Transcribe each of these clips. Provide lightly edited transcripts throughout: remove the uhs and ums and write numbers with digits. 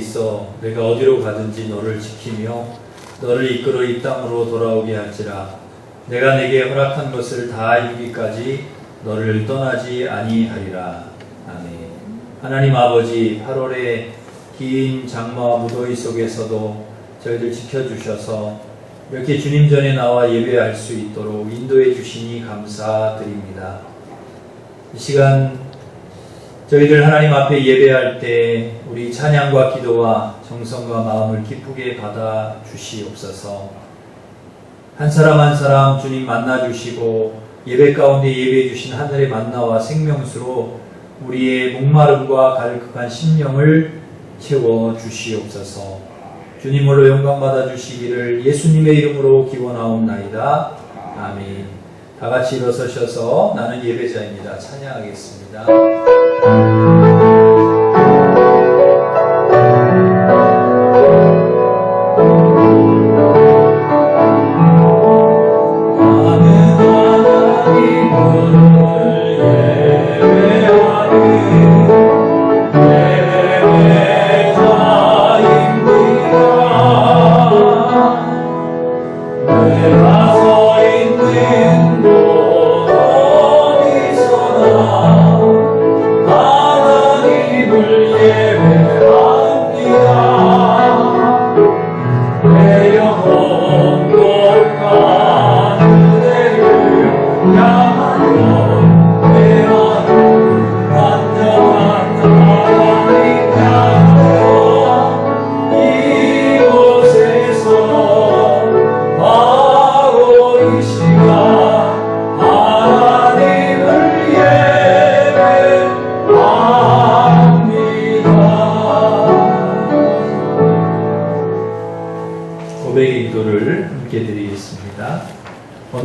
있어 내가 어디로 가든지 너를 지키며 너를 이끌어 이 땅으로 돌아오게 할지라. 내가 내게 허락한 것을 다 이루기까지 너를 떠나지 아니하리라. 아멘. 하나님 아버지, 8월의 긴 장마와 무더위 속에서도 저희들 지켜주셔서 이렇게 주님 전에 나와 예배할 수 있도록 인도해 주시니 감사드립니다. 이 시간 저희들 하나님 앞에 예배할 때 우리 찬양과 기도와 정성과 마음을 기쁘게 받아 주시옵소서. 한 사람 한 사람 주님 만나 주시고 예배 가운데 예배해 주신 하늘의 만나와 생명수로 우리의 목마름과 갈급한 심령을 채워 주시옵소서. 주님으로 영광 받아 주시기를 예수님의 이름으로 기원하옵나이다. 아멘. 다 같이 일어서셔서 나는 예배자입니다. 찬양하겠습니다.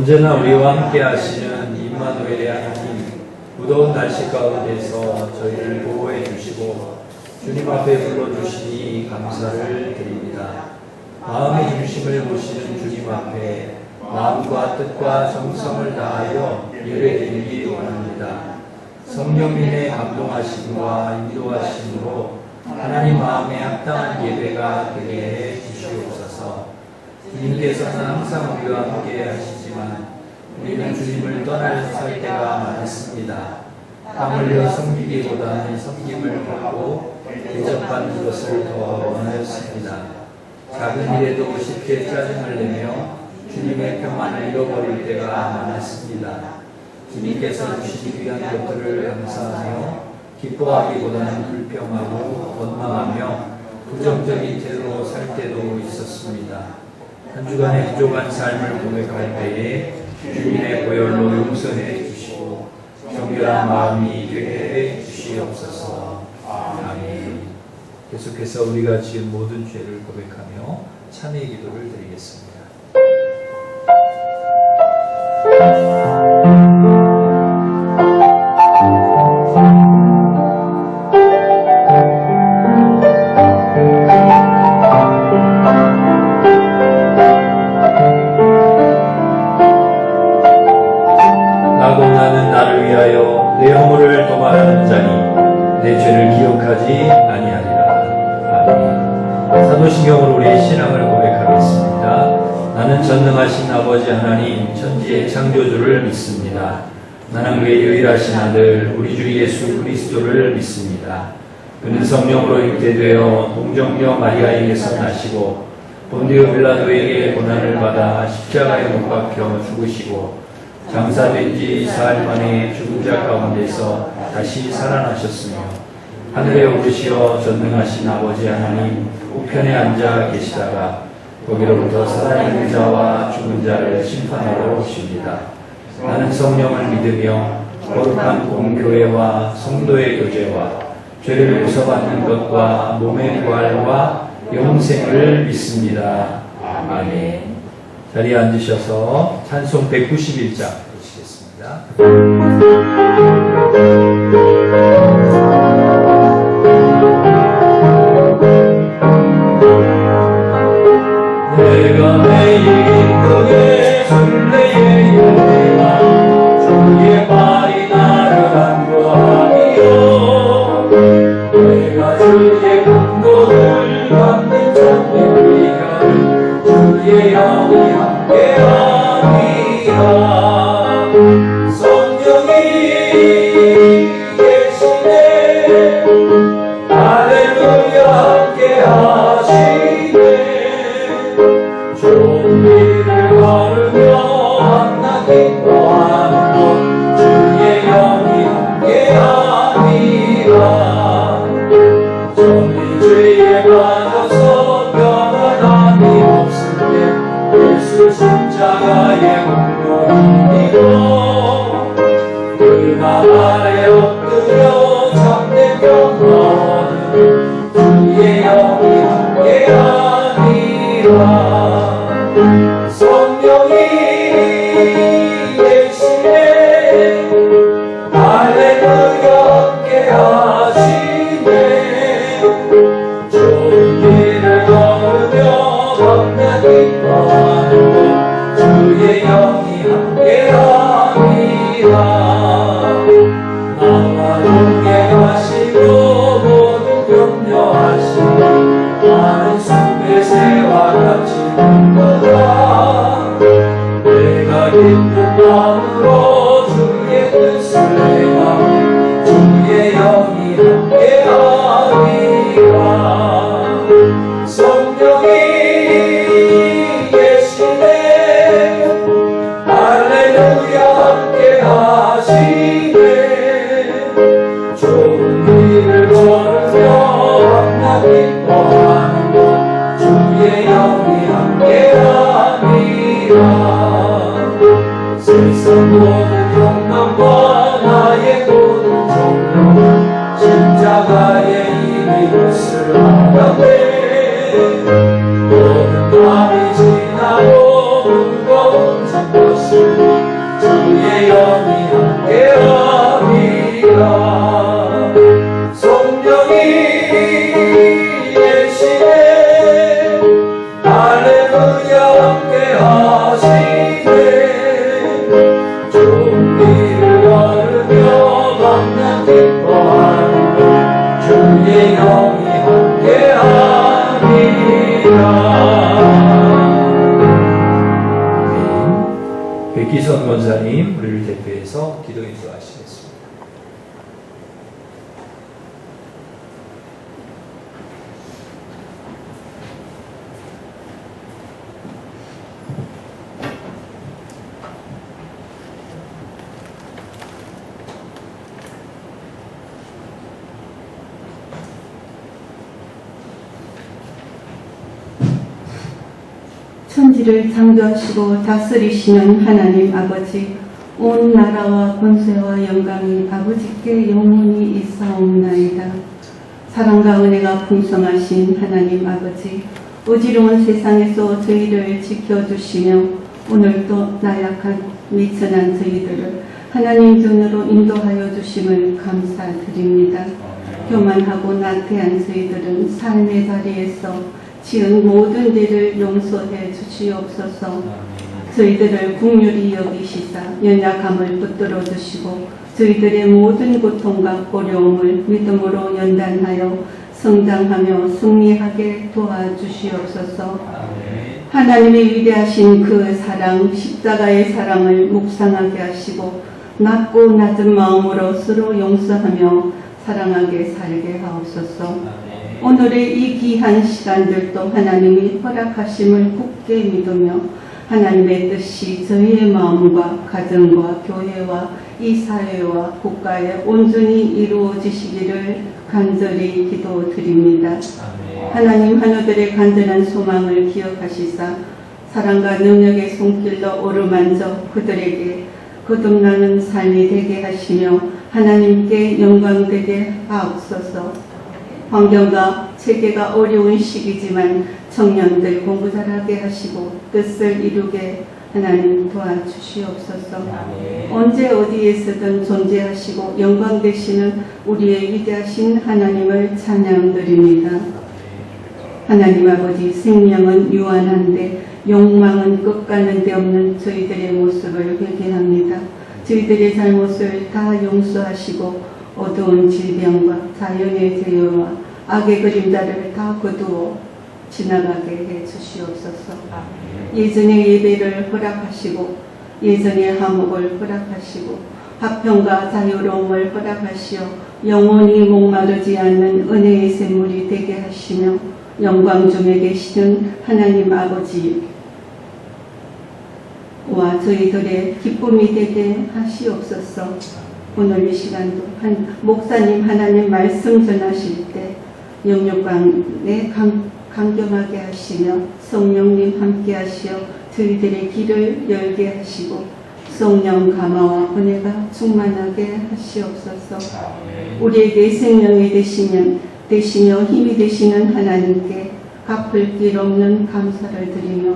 언제나 우리와 함께 하시는 임마누엘의 하나님, 무더운 날씨 가운데서 저희를 보호해 주시고 주님 앞에 불러주시니 감사를 드립니다. 마음의 중심을 보시는 주님 앞에 마음과 뜻과 정성을 다하여 예배드리기 원합니다. 성령님의 감동하심과 인도하심으로 하나님 마음에 합당한 예배가 되게 해 주시옵소서. 주님께서는 항상 우리와 함께 하시지만 우리는 주님을 떠날 때가 많습니다. 땀 흘려 섬기기보다는 섬김을 받고 대접받는 것을 더 원하였습니다. 작은 일에도 쉽게 짜증을 내며 주님의 평안을 잃어버릴 때가 많았습니다. 주님께서 주시기 위한 것들을 감사하며 기뻐하기보다는 불평하고 원망하며 부정적인 태도로 살 때도 있었습니다. 한 주간의 부족한 삶을 고백할 때에 주님의 보혈로 용서해 주시고 정결한 마음이 되게 해 주시옵소서. 아멘. 계속해서 우리가 지은 모든 죄를 고백하며 찬의 기도를 드리겠습니다. 내 허물을 도말하는 자니 내 죄를 기억하지 아니하리라. 아멘. 사도신경으로 우리의 신앙을 고백하겠습니다. 나는 전능하신 아버지 하나님 천지의 창조주를 믿습니다. 나는 그의 유일하신 아들 우리 주 예수 그리스도를 믿습니다. 그는 성령으로 잉태되어 동정녀 마리아에게서 나시고 본디오 빌라도에게 고난을 받아 십자가에 못 박혀 죽으시고 장사된 지 4일 만에 죽은 자 가운데서 다시 살아나셨으며 하늘에 오르시어 전능하신 아버지 하나님 우편에 앉아 계시다가 거기로부터 살아있는 자와 죽은 자를 심판하러 오십니다. 나는 성령을 믿으며 거룩한 공교회와 성도의 교제와 죄를 용서받는 것과 몸의 부활과 영생을 믿습니다. 아멘. 자리에 앉으셔서 찬송 191장 보시겠습니다. 내가 매일 기쁘게 순례의 여행아 주의 말이 나를 안도하리요 내가 주의 근거를 아래 엎드려 참된 경험은 주의 영이 함께하니라. 성령이 계시네 할렐루야 함께하시네. 좋은 일을 걸으며 걷는 기뻐하는 것 주의 영이 함께하니라. 나와 함께 가시고 모두 격려하시고 많은 숲의 새와 같이 불러라. 내가 기쁜 마음으로 주의 뜻을 행하니 주의 영이 함께하리라. 성령이 계시네 할렐루야 함께하시네. 좋은 일을 걸으며 만나 기뻐하는 것 주의 영이 함께하니라. 세상 모든 영광과 나의 모든 존경 십자가의 이미 것을 알았네. 모든 밤이 지나고 무거운 짐것을 주의 영이 함께하리라. 성령이 계시네 할렐루야 함께하시네. 좋은 일을 걸으며 만나 기뻐하는 것 주의 영이 함께하리라. 백기선 권사님 우리를 대표해서 기도 인도하시겠습니다. 천지를 창조하시고 다스리시는 하나님 아버지, 온 나라와 권세와 영광이 아버지께 영원히 있사옵나이다. 사랑과 은혜가 풍성하신 하나님 아버지, 어지러운 세상에서 저희를 지켜주시며 오늘도 나약한 미천한 저희들을 하나님 눈으로 인도하여 주심을 감사드립니다. 교만하고 나태한 저희들은 삶의 자리에서 지은 모든 죄를 용서해 주시옵소서. 저희들을 긍휼히 여기시사 연약함을 붙들어 주시고 저희들의 모든 고통과 어려움을 믿음으로 연단하여 성장하며 승리하게 도와주시옵소서. 하나님의 위대하신 그 사랑, 십자가의 사랑을 묵상하게 하시고 낮고 낮은 마음으로 서로 용서하며 사랑하게 살게 하옵소서. 오늘의 이 귀한 시간들도 하나님이 허락하심을 굳게 믿으며 하나님의 뜻이 저희의 마음과 가정과 교회와 이 사회와 국가에 온전히 이루어지시기를 간절히 기도드립니다. 하나님 하늘들의 간절한 소망을 기억하시사 사랑과 능력의 손길로 어루만져 그들에게 거듭나는 삶이 되게 하시며 하나님께 영광되게 하옵소서. 환경과 체계가 어려운 시기지만 청년들 공부 잘하게 하시고 뜻을 이루게 하나님 도와주시옵소서. 언제 어디에서든 존재하시고 영광 되시는 우리의 위대하신 하나님을 찬양드립니다. 하나님 아버지, 생명은 유한한데 욕망은 끝가는 데 없는 저희들의 모습을 회개합니다. 저희들의 잘못을 다 용서하시고 어두운 질병과 자연의 재해와 악의 그림자를 다 거두어 지나가게 해 주시옵소서. 예전의 예배를 허락하시고 예전의 화목을 허락하시고 화평과 자유로움을 허락하시어 영원히 목마르지 않는 은혜의 샘물이 되게 하시며 영광 중에 계시는 하나님 아버지와 저희들의 기쁨이 되게 하시옵소서. 오늘 이 시간도 목사님 하나님 말씀 전하실 때 영육간에 강경하게 하시며 성령님 함께 하시어 저희들의 길을 열게 하시고 성령 감화와 은혜가 충만하게 하시옵소서. 우리에게 생명이 되시며 힘이 되시는 하나님께 갚을 길 없는 감사를 드리며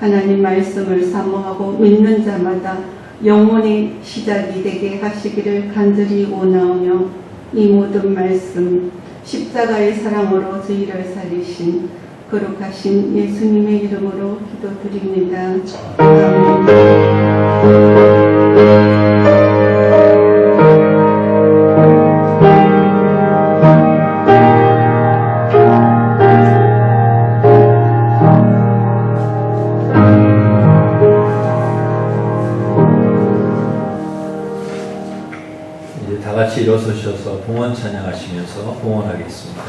하나님 말씀을 사모하고 믿는 자마다 영혼의 시작이 되게 하시기를 간절히 원하오며 이 모든 말씀 십자가의 사랑으로 저희를 살리신 거룩하신 예수님의 이름으로 기도드립니다. 이제 다 같이 일어서셔서 봉헌 찬양하시면서 봉헌하겠습니다.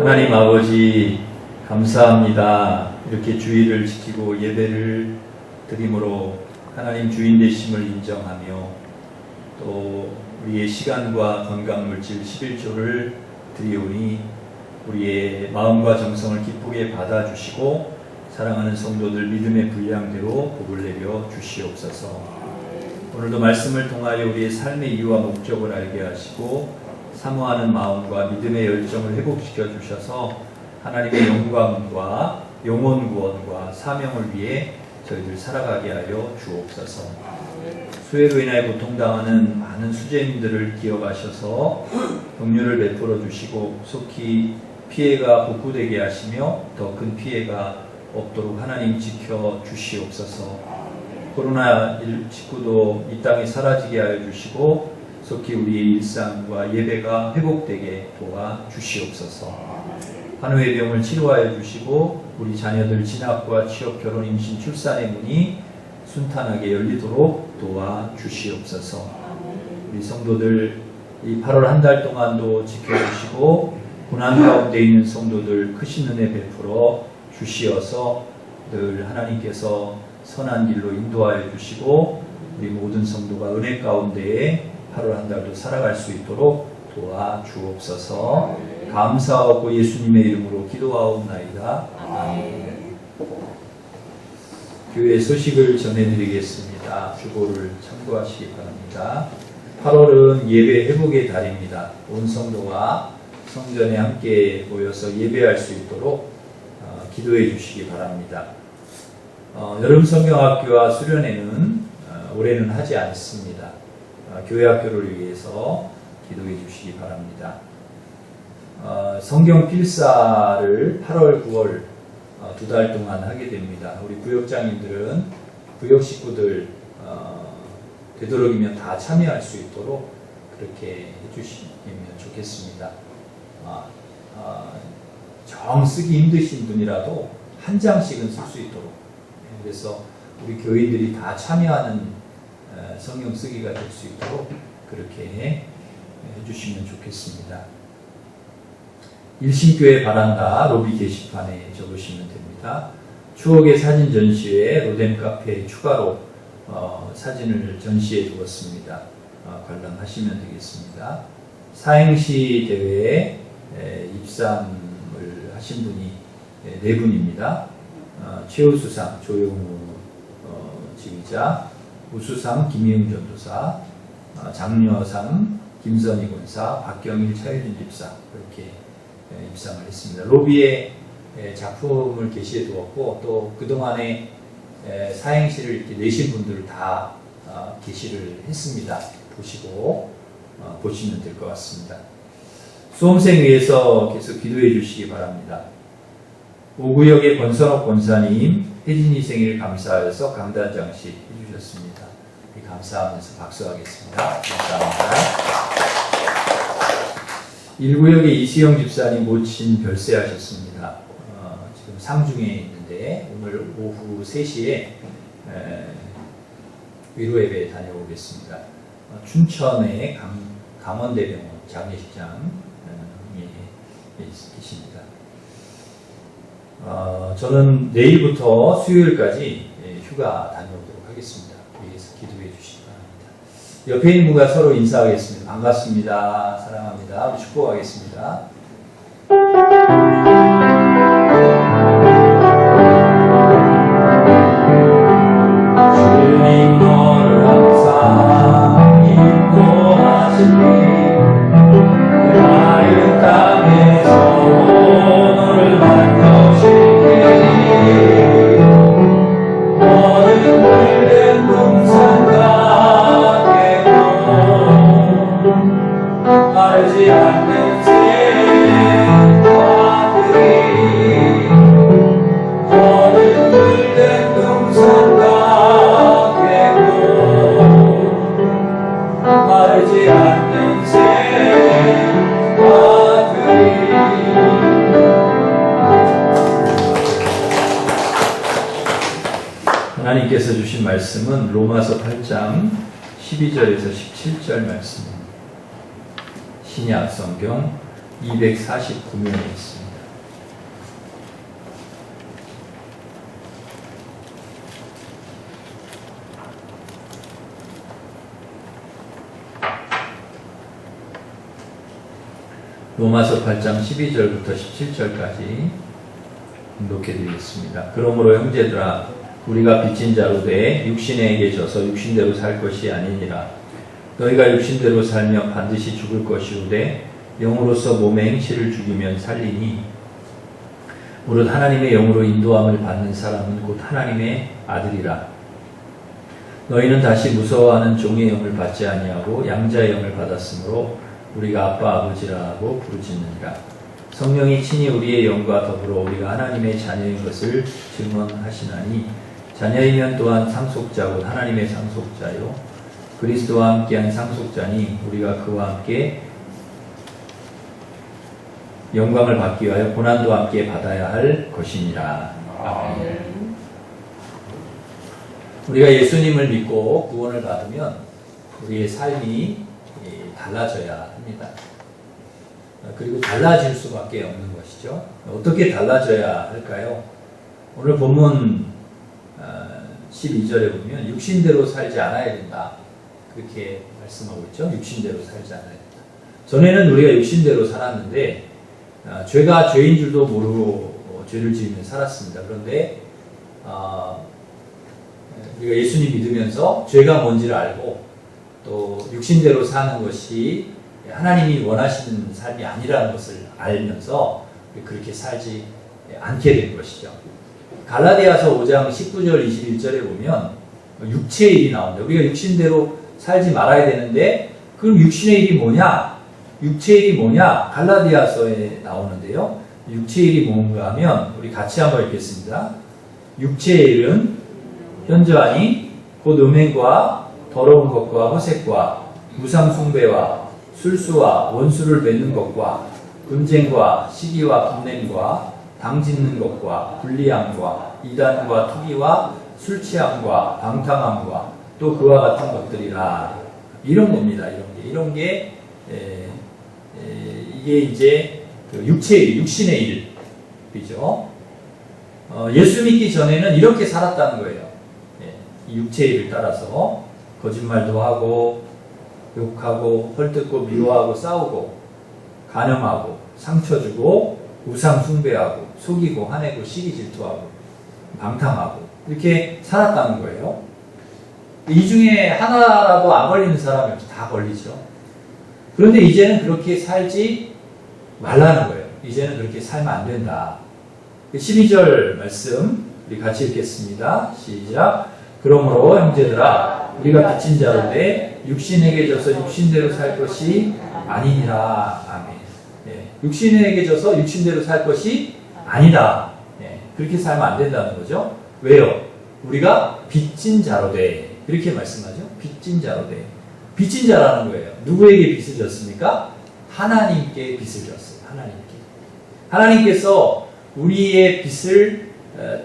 하나님 아버지 감사합니다. 이렇게 주의를 지키고 예배를 드림으로 하나님 주인 되심을 인정하며 또 우리의 시간과 건강물질 11조를 드리오니 우리의 마음과 정성을 기쁘게 받아주시고 사랑하는 성도들 믿음의 분량대로 복을 내려 주시옵소서. 오늘도 말씀을 통하여 우리의 삶의 이유와 목적을 알게 하시고 사모하는 마음과 믿음의 열정을 회복시켜 주셔서 하나님의 영광과 영혼 구원과 사명을 위해 저희들 살아가게 하여 주옵소서. 수해로 인하여 고통당하는 많은 수재민들을 기억하셔서 긍휼을 베풀어 주시고 속히 피해가 복구되게 하시며 더 큰 피해가 없도록 하나님 지켜 주시옵소서. 코로나19도 이 땅에 사라지게 하여 주시고 속히 우리의 일상과 예배가 회복되게 도와 주시옵소서. 한우의 병을 치료하여 주시고 우리 자녀들 진학과 취업, 결혼, 임신, 출산의 문이 순탄하게 열리도록 도와 주시옵소서. 우리 성도들 이 8월 한 달 동안도 지켜주시고 고난 가운데 있는 성도들 크신 은혜 베풀어 주시어서 늘 하나님께서 선한 길로 인도하여 주시고 우리 모든 성도가 은혜 가운데에 8월 한 달도 살아갈 수 있도록 도와 주옵소서. 감사하고 예수님의 이름으로 기도하옵나이다. 아멘. 교회 소식을 전해드리겠습니다. 주보를 참고하시기 바랍니다. 8월은 예배 회복의 달입니다. 온 성도가 성전에 함께 모여서 예배할 수 있도록 기도해 주시기 바랍니다. 여름 성경학교와 수련회는 올해는 하지 않습니다. 교회 학교를 위해서 기도해 주시기 바랍니다. 성경 필사를 8월, 9월 두 달 동안 하게 됩니다. 우리 구역장님들은 구역 식구들 되도록이면 다 참여할 수 있도록 그렇게 해주시면 좋겠습니다. 정 쓰기 힘드신 분이라도 한 장씩은 쓸 수 있도록, 그래서 우리 교인들이 다 참여하는 성경 쓰기가 될 수 있도록 그렇게 해주시면 좋겠습니다. 일신교회 바란다 로비 게시판에 적으시면 됩니다. 추억의 사진 전시회 로뎀 카페에 추가로 사진을 전시해 두었습니다. 관람하시면 되겠습니다. 사행시 대회에 입상을 하신 분이 4분입니다. 최우수상 조용우 지휘자, 우수상 김희웅 전도사, 장려상 김선희 권사, 박경일 차유진 집사 이렇게 입상을 했습니다. 로비에 작품을 게시해 두었고 또 그동안에 사행시를 이렇게 내신 분들 다 게시를 했습니다. 보시고 보시면 될 것 같습니다. 수험생 위해서 계속 기도해 주시기 바랍니다. 오구역의 권선옥 권사님, 혜진이 생일 감사하여서 강단 장식 해주셨습니다. 감사하면서 박수하겠습니다. 감사합니다. 1구역의 이수영 집사님 모친 별세하셨습니다. 지금 상중에 있는데 오늘 오후 3시에 위로예배 다녀오겠습니다. 춘천의 강원대병원 장례식장에 계십니다. 저는 내일부터 수요일까지 휴가 다녀오도록 하겠습니다. 위에서 기도해 주시기 바랍니다. 옆에 있는 분과 서로 인사하겠습니다. 반갑습니다. 사랑합니다. 우리 축복하겠습니다. 주님 너를 항상 인도하시니 마른 땅에서 너를 만져주시니 너는 물된 동산과 계곡 마르지 않는 새들이 너는 물된 동산과 계곡 마르지 않는 새들이 하나님께서 주신 말씀은 로마서 8장 12절에서 17절 말씀입니다. 신약 성경 249면에 있습니다. 로마서 8장 12절부터 17절까지 읽도록 그러므로 형제들아 우리가 빚진 자로 돼 육신에게 져서 육신대로 살 것이 아니니라. 너희가 육신대로 살면 반드시 죽을 것이오되 영으로서 몸의 행실을 죽이면 살리니 무릇 하나님의 영으로 인도함을 받는 사람은 곧 하나님의 아들이라. 너희는 다시 무서워하는 종의 영을 받지 아니하고 양자의 영을 받았으므로 우리가 아빠 아버지라 하고 부르짖느니라. 성령이 친히 우리의 영과 더불어 우리가 하나님의 자녀인 것을 증언하시나니 자녀이면 또한 상속자고 하나님의 상속자요 그리스도와 함께한 상속자니 우리가 그와 함께 영광을 받기 위하여 고난도 함께 받아야 할 것이니라. 아멘. 우리가 예수님을 믿고 구원을 받으면 우리의 삶이 달라져야 합니다. 그리고 달라질 수밖에 없는 것이죠. 어떻게 달라져야 할까요? 오늘 본문 12절에 보면 육신대로 살지 않아야 된다. 그렇게 말씀하고 있죠. 육신대로 살지 않아야 된다. 전에는 우리가 육신대로 살았는데 죄가 죄인 줄도 모르고 죄를 지으며 살았습니다. 그런데 우리가 예수님 믿으면서 죄가 뭔지를 알고 또 육신대로 사는 것이 하나님이 원하시는 삶이 아니라는 것을 알면서 그렇게 살지 않게 된 것이죠. 갈라디아서 5장 19절 21절에 보면 육체의 일이 나옵니다. 우리가 육신대로 살지 말아야 되는데 그럼 육신의 일이 뭐냐? 육체의 일이 뭐냐? 갈라디아서에 나오는데요. 육체의 일이 뭔가 하면 우리 같이 한번 읽겠습니다. 육체의 일은 현저하니 곧 음행과 더러운 것과 허색과 무상 숭배와 술수와 원수를 맺는 것과 분쟁과 시기와 분냄과 당짓는 것과 불리함과 이단과 투기와 술취함과 방탕함과 또 그와 같은 것들이라. 이런 겁니다. 이런 게 이게 이제 육신의 일이죠. 예수 믿기 전에는 이렇게 살았다는 거예요. 이 육체의 일을 따라서 거짓말도 하고 욕하고 헐뜯고 미워하고 싸우고 간음하고 상처 주고 우상 숭배하고 속이고 화내고 시기 질투하고 방탕하고 이렇게 살았다는 거예요. 이 중에 하나라도 안 걸리는 사람이 없죠. 다 걸리죠. 그런데 이제는 그렇게 살지 말라는 거예요. 이제는 그렇게 살면 안 된다. 12절 말씀 우리 같이 읽겠습니다. 시작. 그러므로 형제들아 우리가 빚진 자로되 육신에게 져서 육신대로 살 것이 아니니라. 아멘. 네. 육신에게 져서 육신대로 살 것이 아니다. 네. 그렇게 살면 안 된다는 거죠. 왜요? 우리가 빚진 자로되 이렇게 말씀하죠. 빚진 자로되. 빚진 자라는 거예요. 누구에게 빚을 졌습니까? 하나님께 빚을 졌어요. 하나님께서 우리의 빚을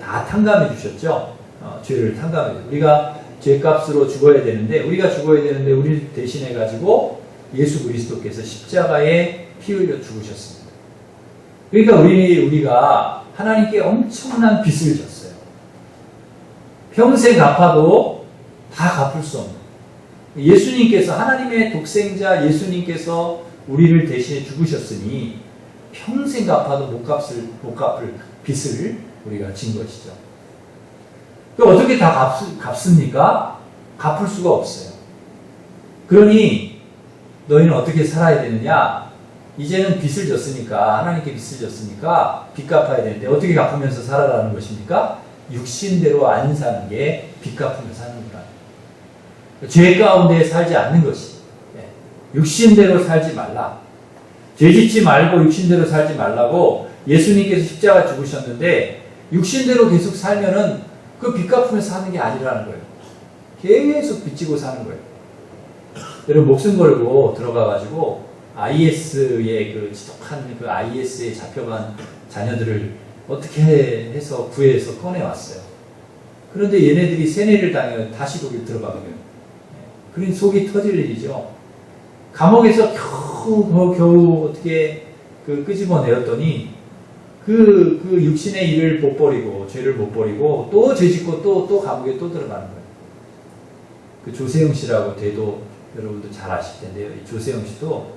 다 탕감해 주셨죠. 죄를 탕감해 주셨어요. 우리가 죄값으로 죽어야 되는데 우리를 대신해 가지고 예수 그리스도께서 십자가에 피 흘려 죽으셨습니다. 그러니까 우리가 하나님께 엄청난 빚을 졌어요. 평생 갚아도 다 갚을 수 없는. 예수님께서 하나님의 독생자 예수님께서 우리를 대신해 죽으셨으니 평생 갚아도 못 갚을 빚을 우리가 진 것이죠. 어떻게 다 갚습니까? 갚을 수가 없어요. 그러니 너희는 어떻게 살아야 되느냐? 이제는 빚을 졌으니까 하나님께 빚을 졌으니까 빚 갚아야 되는데 어떻게 갚으면서 살아라는 것입니까? 육신대로 안 사는 게 빚 갚으면서 사는 거라. 죄 가운데 살지 않는 것이. 육신대로 살지 말라. 죄 짓지 말고 육신대로 살지 말라고 예수님께서 십자가 죽으셨는데 육신대로 계속 살면은 그 빚 갚으면서 사는 게 아니라는 거예요. 계속 빚지고 사는 거예요. 여러분 목숨 걸고 들어가가지고 IS의 그 지독한 그 IS에 잡혀간 자녀들을 어떻게 해서 구해서 꺼내왔어요. 그런데 얘네들이 세뇌를 당해서 다시 거기 들어가거든요. 그러니 속이 터질 일이죠. 감옥에서 겨우 어떻게 끄집어내었더니 그 육신의 일을 못 버리고 죄를 못 버리고 또 죄 짓고 또 감옥에 또 들어가는 거예요. 그 조세영 씨라고 대도 여러분도 잘 아실 텐데요. 이 조세영 씨도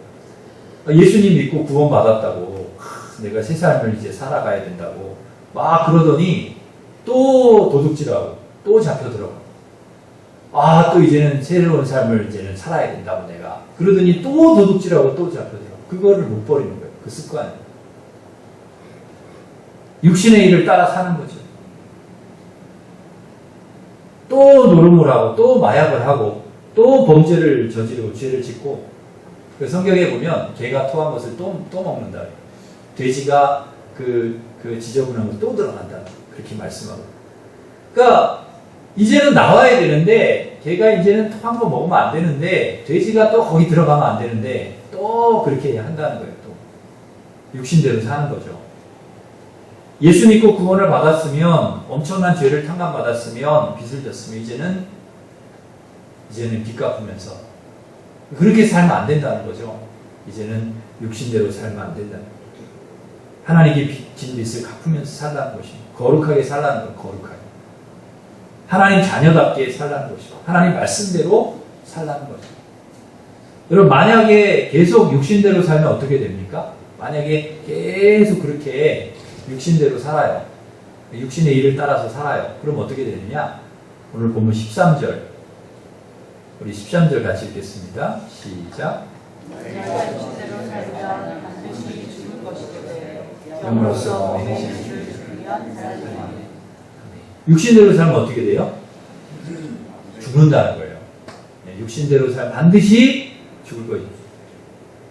예수님 믿고 구원받았다고 내가 새 삶을 이제 살아가야 된다고 막 그러더니 또 도둑질하고 또 잡혀 들어가고 또 이제는 새로운 삶을 이제는 살아야 된다고 내가 그러더니 또 도둑질하고 또 잡혀 들어가고 그거를 못 버리는 거예요. 그 습관. 육신의 일을 따라 사는 거죠. 또 노름을 하고 또 마약을 하고 또 범죄를 저지르고 죄를 짓고 그 성경에 보면 개가 토한 것을 또 먹는다. 돼지가 그 지저분한 걸 또 들어간다. 그렇게 말씀하고. 그러니까 이제는 나와야 되는데 개가 이제는 토한 거 먹으면 안 되는데 돼지가 또 거기 들어가면 안 되는데 또 그렇게 한다는 거예요. 또 육신대로 사는 거죠. 예수 믿고 구원을 받았으면 엄청난 죄를 탕감받았으면 빚을 졌으면 이제는 빚 갚으면서 그렇게 살면 안 된다는 거죠. 이제는 육신대로 살면 안 된다는 거죠. 하나님께 진 빚을 갚으면서 살라는 것입니다. 거룩하게 살라는 것, 거룩하게. 하나님 자녀답게 살라는 것이고 하나님 말씀대로 살라는 것이고. 여러분 만약에 계속 육신대로 살면 어떻게 됩니까? 만약에 계속 그렇게 육신대로 살아요. 육신의 일을 따라서 살아요. 그럼 어떻게 되느냐? 오늘 보면 13절. 우리 13절 같이 읽겠습니다. 시작. 내가 육신대로 살면 반드시 죽을 것이되 영으로서 행실을 죽으면 살리라. 육신대로 살면 어떻게 돼요? 죽는다는 거예요. 육신대로 살면 반드시 죽을 거예요.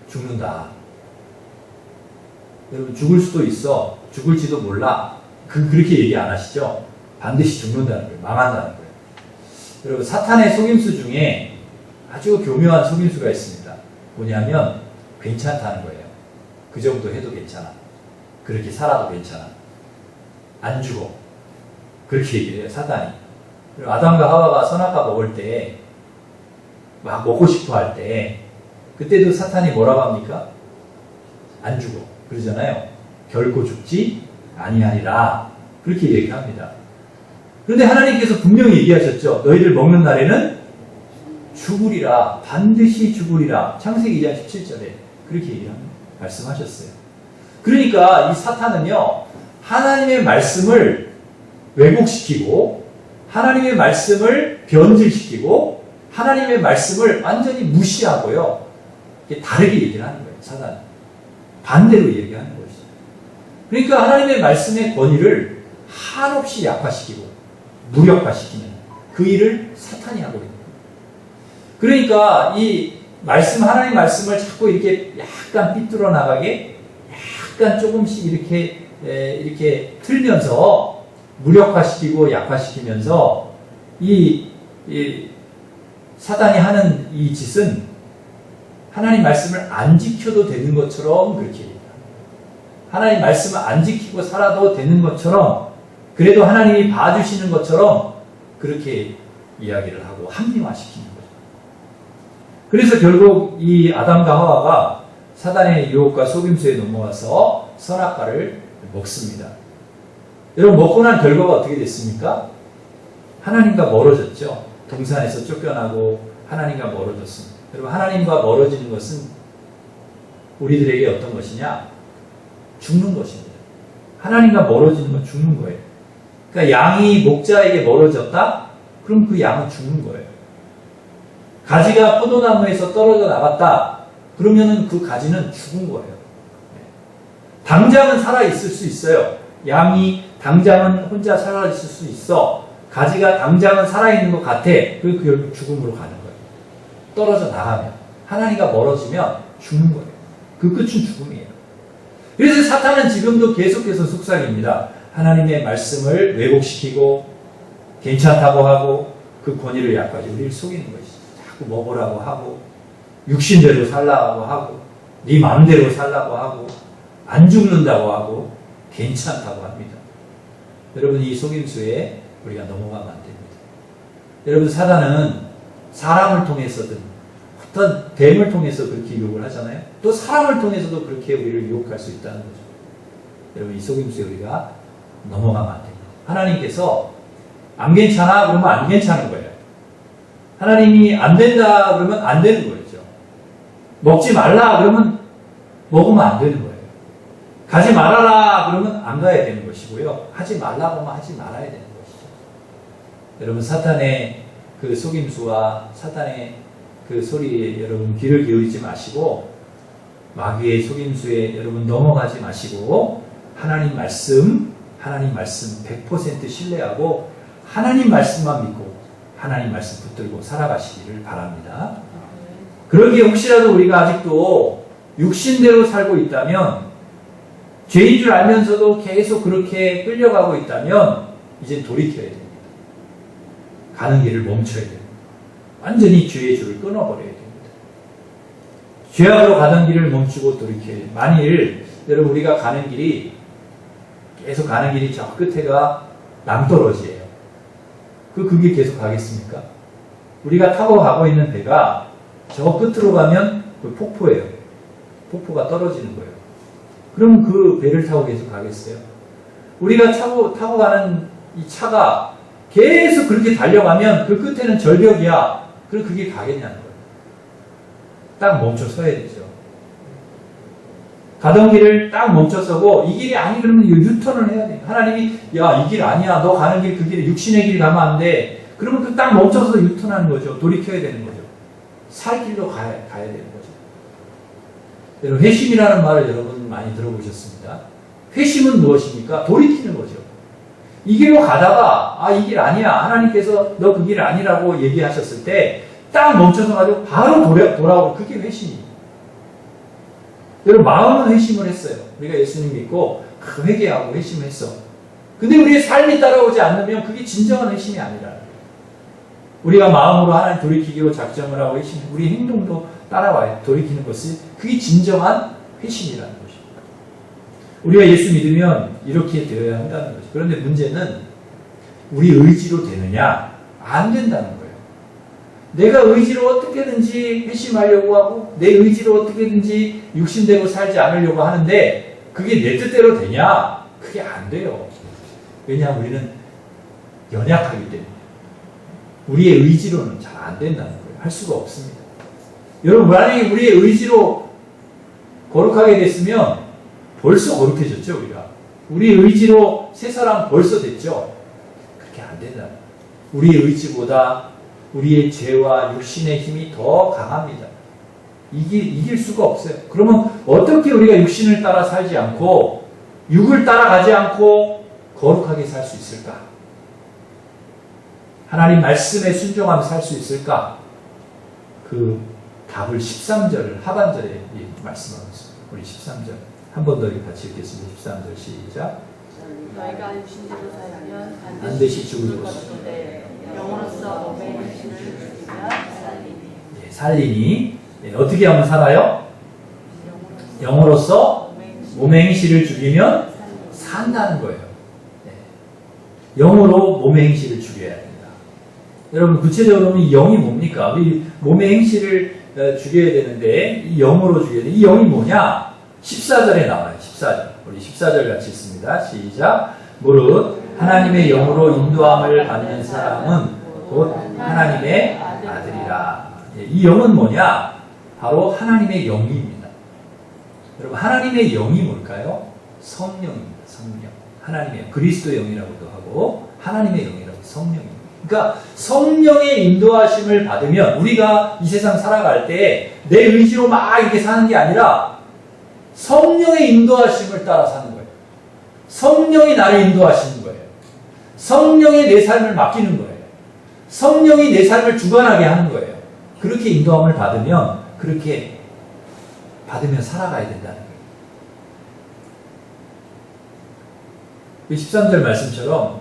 죽는다. 여러분 죽을 수도 있어. 죽을지도 몰라. 그렇게 얘기 안 하시죠? 반드시 죽는다는 거예요. 망한다는 거예요. 여러분 사탄의 속임수 중에 아주 교묘한 속임수가 있습니다. 뭐냐면 괜찮다는 거예요. 그 정도 해도 괜찮아. 그렇게 살아도 괜찮아. 안 죽어. 그렇게 얘기해요. 사탄이. 아담과 하와가 선악과 먹을 때 막 먹고 싶어 할 때 그때도 사탄이 뭐라고 합니까? 안 죽어. 그러잖아요. 결코 죽지 아니하리라. 그렇게 얘기합니다. 그런데 하나님께서 분명히 얘기하셨죠. 너희들 먹는 날에는 죽으리라. 반드시 죽으리라. 창세기 2장 17절에 그렇게 말씀하셨어요. 그러니까 이 사탄은요. 하나님의 말씀을 왜곡시키고 하나님의 말씀을 변질시키고 하나님의 말씀을 완전히 무시하고요. 다르게 얘기를 하는 거예요. 사탄은. 반대로 얘기하는 것이죠. 그러니까 하나님의 말씀의 권위를 한없이 약화시키고 무력화시키는 그 일을 사탄이 하고 있는 거예요. 그러니까 이 말씀, 하나님 말씀을 자꾸 이렇게 약간 삐뚤어 나가게 약간 조금씩 이렇게 틀면서 무력화시키고 약화시키면서 이 사단이 하는 이 짓은 하나님 말씀을 안 지켜도 되는 것처럼 그렇게 해요. 하나님 말씀을 안 지키고 살아도 되는 것처럼, 그래도 하나님이 봐주시는 것처럼 그렇게 이야기를 하고 합리화시키는 거죠. 그래서 결국 이 아담과 하와가 사단의 유혹과 속임수에 넘어와서 선악과를 먹습니다. 여러분, 먹고 난 결과가 어떻게 됐습니까? 하나님과 멀어졌죠. 동산에서 쫓겨나고 하나님과 멀어졌습니다. 여러분, 하나님과 멀어지는 것은 우리들에게 어떤 것이냐? 죽는 것입니다. 하나님과 멀어지는 건 죽는 거예요. 그러니까 양이 목자에게 멀어졌다? 그럼 그 양은 죽는 거예요. 가지가 포도나무에서 떨어져 나갔다? 그러면은 그 가지는 죽은 거예요. 당장은 살아있을 수 있어요. 양이 당장은 혼자 살아있을 수 있어. 가지가 당장은 살아있는 것 같아. 그리고 결국 죽음으로 가는 거예요. 떨어져 나가면. 하나님과 멀어지면 죽는 거예요. 그 끝은 죽음이에요. 그래서 사탄은 지금도 계속해서 속삭입니다. 하나님의 말씀을 왜곡시키고 괜찮다고 하고 그 권위를 약화시키고 우리를 속이는 것이죠. 자꾸 먹으라고 하고 육신대로 살라고 하고 네 마음대로 살라고 하고 안 죽는다고 하고 괜찮다고 합니다. 여러분, 이 속임수에 우리가 넘어가면 안 됩니다. 여러분, 사단은 사람을 통해서든 어떤 뱀을 통해서 그렇게 유혹을 하잖아요. 또 사람을 통해서도 그렇게 우리를 유혹할 수 있다는 거죠. 여러분, 이 속임수에 우리가 넘어가면 안 됩니다. 하나님께서 안 괜찮아 그러면 안 괜찮은 거예요. 하나님이 안 된다 그러면 안 되는 거죠. 먹지 말라 그러면 먹으면 안 되는 거예요. 가지 말아라 그러면 안 가야 되는 것이고요. 하지 말라고 하면 하지 말아야 되는 것이죠. 여러분, 사탄의 그 속임수와 사탄의 그 소리에 여러분 귀를 기울이지 마시고 마귀의 속임수에 여러분 넘어가지 마시고 하나님 말씀 100% 신뢰하고 하나님 말씀만 믿고 하나님 말씀 붙들고 살아가시기를 바랍니다. 그러기에 혹시라도 우리가 아직도 육신대로 살고 있다면, 죄인 줄 알면서도 계속 그렇게 끌려가고 있다면 이제 돌이켜야 됩니다. 가는 길을 멈춰야 됩니다. 완전히 죄의 줄을 끊어버려야 됩니다. 죄악으로 가던 길을 멈추고 돌이켜야 됩니다. 만일 여러분 우리가 가는 길이 계속 가는 길이 저 끝에가 낭떠러지예요. 그 길 계속 가겠습니까? 우리가 타고 가고 있는 배가 저 끝으로 가면 그 폭포예요. 폭포가 떨어지는 거예요. 그럼 그 배를 타고 계속 가겠어요? 우리가 타고 가는 이 차가 계속 그렇게 달려가면 그 끝에는 절벽이야. 그럼 그 길 가겠냐는 거예요. 딱 멈춰 서야 되죠. 가던 길을 딱 멈춰서고 이 길이 아니 그러면 유턴을 해야 돼요. 하나님이 야, 이 길 아니야. 너 가는 길 그 길에 육신의 길 가면 안 돼. 그러면 그 딱 멈춰서 유턴하는 거죠. 돌이켜야 되는 거죠. 살 길로 가야 되는 거죠. 여러분, 회심이라는 말을 여러분 많이 들어보셨습니다. 회심은 무엇입니까? 돌이키는 거죠. 이 길로 가다가 이 길 아니야. 하나님께서 너 그 길 아니라고 얘기하셨을 때 딱 멈춰서 가지고 바로 돌아오고, 그게 회심이에요. 여러분, 마음은 회심을 했어요. 우리가 예수님 믿고 회개하고 회심을 했어. 근데 우리의 삶이 따라오지 않으면 그게 진정한 회심이 아니라, 우리가 마음으로 하나님 돌이키기로 작정을 하고 회심, 우리 행동도 따라와야 돌이키는 것이, 그게 진정한 회심이라는 것입니다. 우리가 예수 믿으면 이렇게 되어야 한다는 거죠. 그런데 문제는 우리 의지로 되느냐? 안 된다는 거예요. 내가 의지로 어떻게든지 회심하려고 하고 내 의지로 어떻게든지 육신대로 살지 않으려고 하는데 그게 내 뜻대로 되냐? 그게 안 돼요. 왜냐하면 우리는 연약하기 때문에. 우리의 의지로는 잘 안 된다는 거예요. 할 수가 없습니다. 여러분, 만약에 우리의 의지로 거룩하게 됐으면 벌써 거룩해졌죠, 우리가. 우리의 의지로 새 사람 벌써 됐죠. 그렇게 안 된다. 우리의 의지보다 우리의 죄와 육신의 힘이 더 강합니다. 이길 수가 없어요. 그러면 어떻게 우리가 육신을 따라 살지 않고 육을 따라가지 않고 거룩하게 살 수 있을까? 하나님 말씀에 순종하며 살 수 있을까? 그 답을 13절 하반절에 말씀하고 있습니다. 우리 13절 한 번 더 같이 읽겠습니다. 13절 시작. 너희가 육신대로 살면 반드시 죽을 것인데 영으로서 몸의 육신을 죽이면 살리니. 살리니 어떻게 하면 살아요? 영으로서 몸의 행실을 죽이면 산다는 거예요. 영으로 몸의 행실을 죽여야 됩니다. 여러분 구체적으로 이 영이 뭡니까? 우리 몸의 행실을 죽여야 되는데 이 영으로 죽여야 돼. 이 영이 뭐냐? 14절에 나와요. 14절. 우리 14절 같이 읽습니다. 시작. 무릇 하나님의 영으로 인도함을 받는 사람은 곧 하나님의 아들이라. 이 영은 뭐냐? 바로 하나님의 영입니다. 여러분 하나님의 영이 뭘까요? 성령입니다. 성령. 하나님의 그리스도 영이라고도 하고 하나님의 영이라고 성령입니다. 그러니까 성령의 인도하심을 받으면 우리가 이 세상 살아갈 때 내 의지로 막 이렇게 사는 게 아니라 성령의 인도하심을 따라 사는 거예요. 성령이 나를 인도하시는 거예요. 성령이 내 삶을 맡기는 거예요. 성령이 내 삶을 주관하게 하는 거예요. 그렇게 인도함을 받으면 그렇게 받으면 살아가야 된다는 거예요. 그 13절 말씀처럼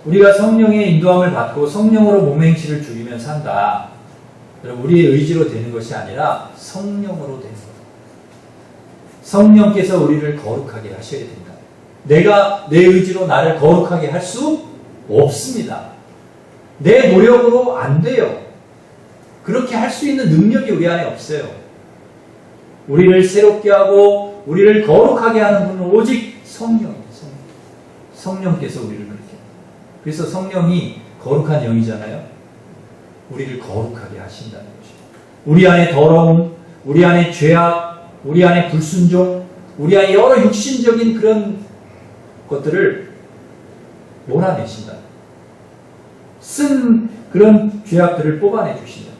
우리가 성령의 인도함을 받고 성령으로 몸의 행실을 죽이면 산다. 여러분 우리의 의지로 되는 것이 아니라 성령으로 되는 거예요. 성령께서 우리를 거룩하게 하셔야 된다. 내가 내 의지로 나를 거룩하게 할 수 없습니다. 내 노력으로 안 돼요. 그렇게 할 수 있는 능력이 우리 안에 없어요. 우리를 새롭게 하고 우리를 거룩하게 하는 분은 오직 성령이에요. 성령께서 우리를 그렇게 해요. 그래서 성령이 거룩한 영이잖아요. 우리를 거룩하게 하신다는 것이죠. 우리 안에 더러움, 우리 안에 죄악, 우리 안에 불순종, 우리 안에 여러 육신적인 그런 것들을 몰아내신다. 쓴 그런 죄악들을 뽑아내 주신다.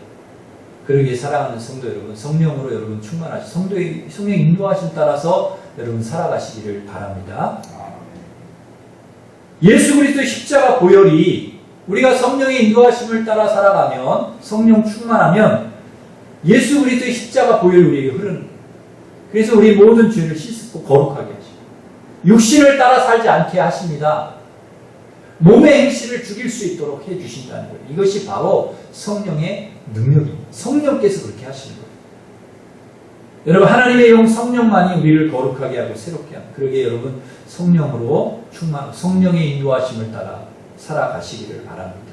그러기에 사랑하는 성도 여러분, 성령으로 여러분 충만하시, 성령의 인도하심 따라서 여러분 살아가시기를 바랍니다. 예수 그리스도의 십자가 보혈이 우리가 성령의 인도하심을 따라 살아가면 성령 충만하면 예수 그리스도의 십자가 보혈이 우리에게 흐르는 거예요. 그래서 우리 모든 죄를 씻고 거룩하게 하시고 육신을 따라 살지 않게 하십니다. 몸의 행실을 죽일 수 있도록 해주신다는 거예요. 이것이 바로 성령의 능력입니다. 성령께서 그렇게 하시는 거예요. 여러분 하나님의 영 성령만이 우리를 거룩하게 하고 새롭게 합니다. 그러기에 여러분 성령으로 성령의 인도하심을 따라 살아가시기를 바랍니다.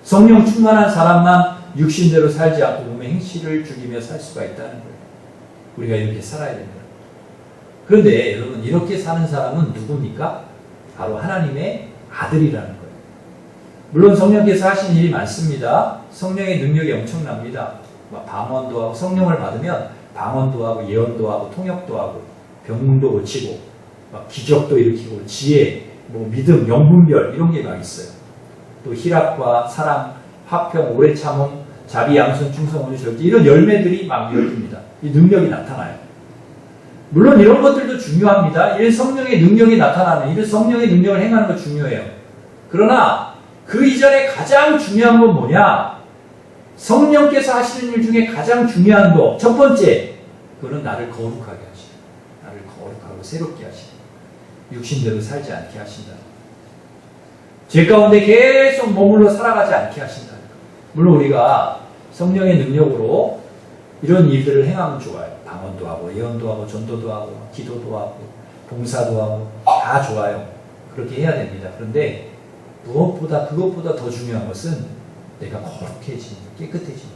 성령 충만한 사람만 육신대로 살지 않고 몸의 행실을 죽이며 살 수가 있다는 거예요. 우리가 이렇게 살아야 됩니다. 그런데 여러분 이렇게 사는 사람은 누굽니까? 바로 하나님의 아들이라는 거예요. 물론 성령께서 하시는 일이 많습니다. 성령의 능력이 엄청납니다. 방언도 하고 성령을 받으면 방언도 하고 예언도 하고 통역도 하고 병도 고치고 기적도 일으키고 지혜, 믿음, 영분별 이런 게 막 있어요. 또 희락과 사랑, 화평, 오래 참음, 자비, 양선, 충성, 온유, 절제 이런 열매들이 막 열립니다. 이 능력이 나타나요. 물론 이런 것들도 중요합니다. 이런 성령의 능력이 나타나는, 이런 성령의 능력을 행하는 거 중요해요. 그러나 그 이전에 가장 중요한 건 뭐냐? 성령께서 하시는 일 중에 가장 중요한 거, 첫 번째, 그거는 나를 거룩하게 하시고, 나를 거룩하고 새롭게 하시고, 육신대로 살지 않게 하신다. 죄 가운데 계속 머물러 살아가지 않게 하신다. 물론 우리가 성령의 능력으로 이런 일들을 행하면 좋아요. 방언도 하고, 예언도 하고, 전도도 하고, 기도도 하고, 봉사도 하고, 다 좋아요. 그렇게 해야 됩니다. 그런데 무엇보다, 그것보다 더 중요한 것은 내가 거룩해지는, 깨끗해지는,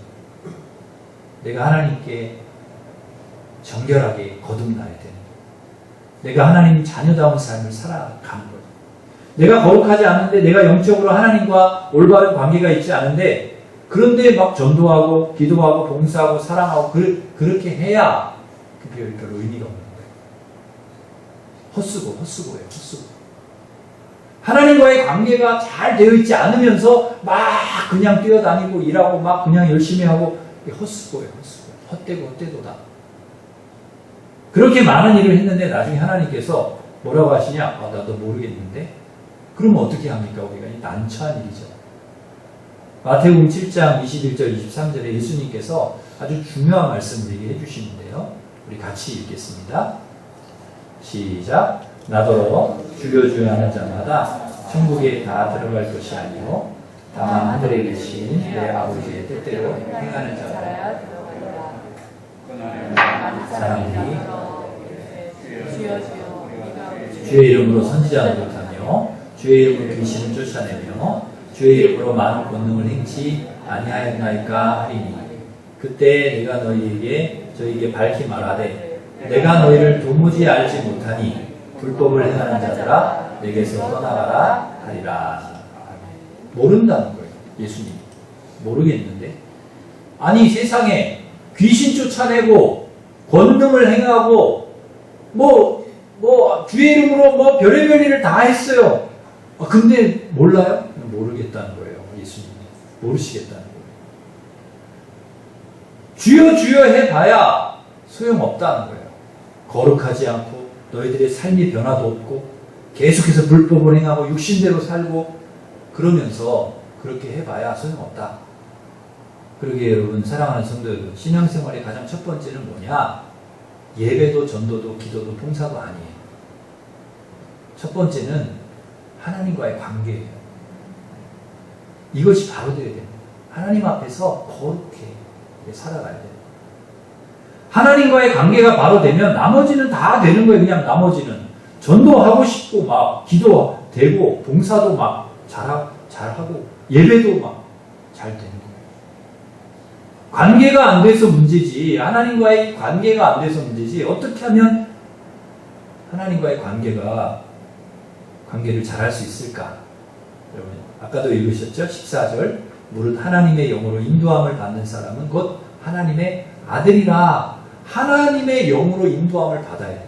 내가 하나님께 정결하게 거듭나야 되는, 내가 하나님 자녀다운 삶을 살아가는 거예요. 내가 거룩하지 않는데, 내가 영적으로 하나님과 올바른 관계가 있지 않은데, 그런데 막 전도하고, 기도하고, 봉사하고, 사랑하고, 그렇게 해야 그게 별로 의미가 없는 거예요. 헛수고예요, 헛수고. 하나님과의 관계가 잘 되어 있지 않으면서 막 그냥 뛰어다니고 일하고 막 그냥 열심히 하고 헛수고예요, 헛수고. 헛되고 헛되도다. 그렇게 많은 일을 했는데 나중에 하나님께서 뭐라고 하시냐? 나도 모르겠는데. 그러면 어떻게 합니까? 우리가 난처한 일이죠. 마태복음 7장 21절 23절에 예수님께서 아주 중요한 말씀을 우리에게 해주시는데요. 우리 같이 읽겠습니다. 시작. 나더러 주여 주여 하는 자마다 천국에 다 들어갈 것이 아니요 다만 하늘에 계신 내 아버지의 뜻대로 행하는 자라. 사람들이 주의 이름으로 선지자 노릇하며 주의 이름으로 귀신을 쫓아내며 주의 이름으로 많은 권능을 행치 아니하였나이까 하리니 그때 내가 저희에게 밝히 말하되 내가 너희를 도무지 알지 못하니 불법을 행하는 자들아 내게서 떠나가라 하리라. 모른다는 거예요. 예수님 모르겠는데 아니 세상에 귀신 쫓아내고 권능을 행하고 주의 이름으로 별의별 일을 다 했어요. 근데 몰라요? 모르겠다는 거예요. 예수님이 모르시겠다는 거예요. 주여 주여 해봐야 소용없다는 거예요. 거룩하지 않고 너희들의 삶의 변화도 없고 계속해서 불법을 행하고 육신대로 살고 그러면서 그렇게 해봐야 소용없다. 그러게 여러분 사랑하는 성도 여러분, 신앙생활의 가장 첫 번째는 뭐냐? 예배도 전도도 기도도 봉사도 아니에요. 첫 번째는 하나님과의 관계예요. 이것이 바로 되어야 됩니다. 하나님 앞에서 거룩해 살아가야 돼요. 하나님과의 관계가 바로 되면 나머지는 다 되는 거예요. 그냥 나머지는 전도하고 싶고 막 기도 되고 봉사도 막 잘하고 예배도 막 잘 되는 거예요. 관계가 안 돼서 문제지. 하나님과의 관계가 안 돼서 문제지. 어떻게 하면 하나님과의 관계를 잘할 수 있을까? 여러분 아까도 읽으셨죠? 14절 무릇 하나님의 영으로 인도함을 받는 사람은 곧 하나님의 아들이라. 하나님의 영으로 인도함을 받아야 돼요.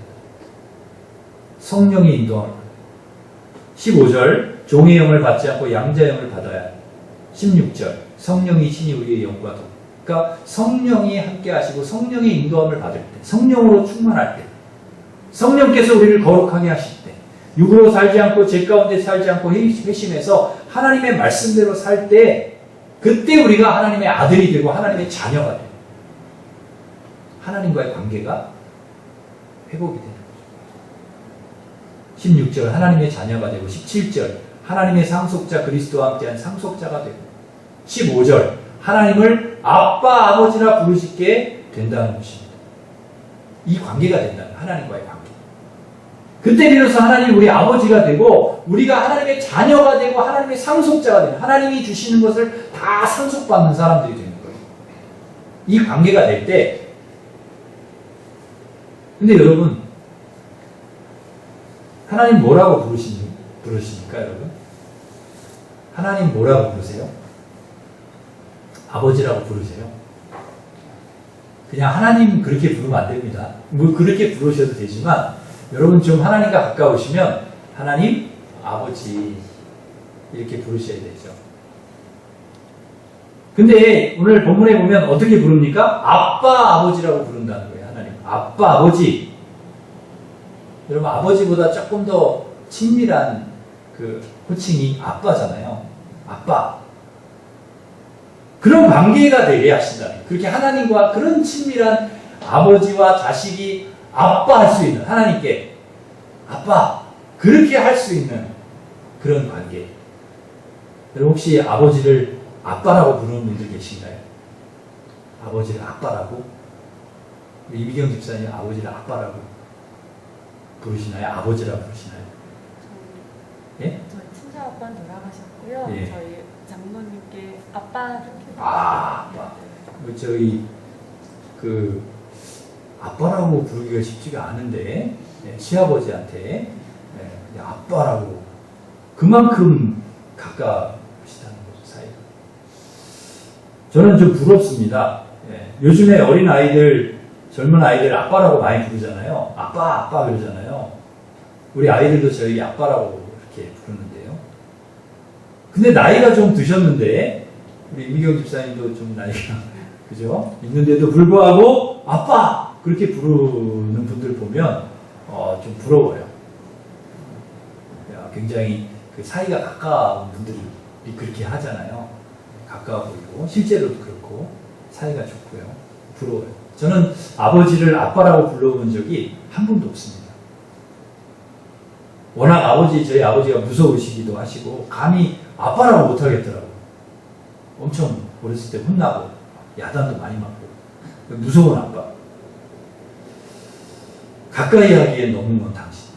성령의 인도함을. 15절 종의 영을 받지 않고 양자의 영을 받아야 해요. 16절 성령이 친히 우리의 영과 도. 그러니까 성령이 함께 하시고 성령의 인도함을 받을 때, 성령으로 충만할 때, 성령께서 우리를 거룩하게 하실 때, 육으로 살지 않고 죄 가운데 살지 않고 회심해서 하나님의 말씀대로 살 때, 그때 우리가 하나님의 아들이 되고 하나님의 자녀가 돼요. 하나님과의 관계가 회복이 되는 거죠. 16절 하나님의 자녀가 되고 17절 하나님의 상속자 그리스도와 함께한 상속자가 되고 15절 하나님을 아빠 아버지라 부르시게 된다는 것입니다. 이 관계가 된다는 하나님과의 관계. 그때 비로소 하나님 우리 아버지가 되고 우리가 하나님의 자녀가 되고 하나님의 상속자가 되는 하나님이 주시는 것을 다 상속받는 사람들이 되는 거예요. 이 관계가 될 때 근데 여러분 하나님 뭐라고 부르십니까 여러분? 하나님 뭐라고 부르세요? 아버지라고 부르세요. 그냥 하나님 그렇게 부르면 안 됩니다. 그렇게 부르셔도 되지만 여러분 좀 하나님과 가까우시면 하나님 아버지 이렇게 부르셔야 되죠. 근데 오늘 본문에 보면 어떻게 부릅니까? 아빠 아버지라고 부른다는 거예요. 하나님 아빠 아버지. 여러분 아버지보다 조금 더 친밀한 그 호칭이 아빠잖아요. 아빠. 그런 관계가 되게 하신다는 거예요. 그렇게 하나님과 그런 친밀한 아버지와 자식이 아빠 할 수 있는 하나님께 아빠 그렇게 할 수 있는 그런 관계. 여러분 혹시 아버지를 아빠라고 부르는 분들 계신가요? 아버지를 아빠라고? 이미경 집사님 아버지를 아빠라고 부르시나요? 아버지라고 부르시나요? 예? 저희 친정 아빠는 돌아가셨고요. 예. 저희 장모님께 아빠 이렇게. 아빠. 저희 아빠라고 부르기가 쉽지가 않은데 시아버지한테 아빠라고 그만큼 가까우시다는 거죠. 사이가. 저는 좀 부럽습니다. 요즘에 어린 아이들 젊은 아이들 아빠라고 많이 부르잖아요. 아빠 그러잖아요. 우리 아이들도 저희 아빠라고 이렇게 부르는데요. 근데 나이가 좀 드셨는데 우리 이미경 집사님도 좀 나이가 그죠? 있는데도 불구하고 아빠 그렇게 부르는 분들 보면 좀 부러워요. 굉장히 그 사이가 가까운 분들이 그렇게 하잖아요. 가까워 보이고 실제로도 그렇고 사이가 좋고요. 부러워요. 저는 아버지를 아빠라고 불러본 적이 한 번도 없습니다. 워낙 저희 아버지가 무서우시기도 하시고 감히 아빠라고 못하겠더라고요. 엄청 어렸을 때 혼나고 야단도 많이 맞고 무서운 아빠. 가까이 하기엔 너무 먼 당신.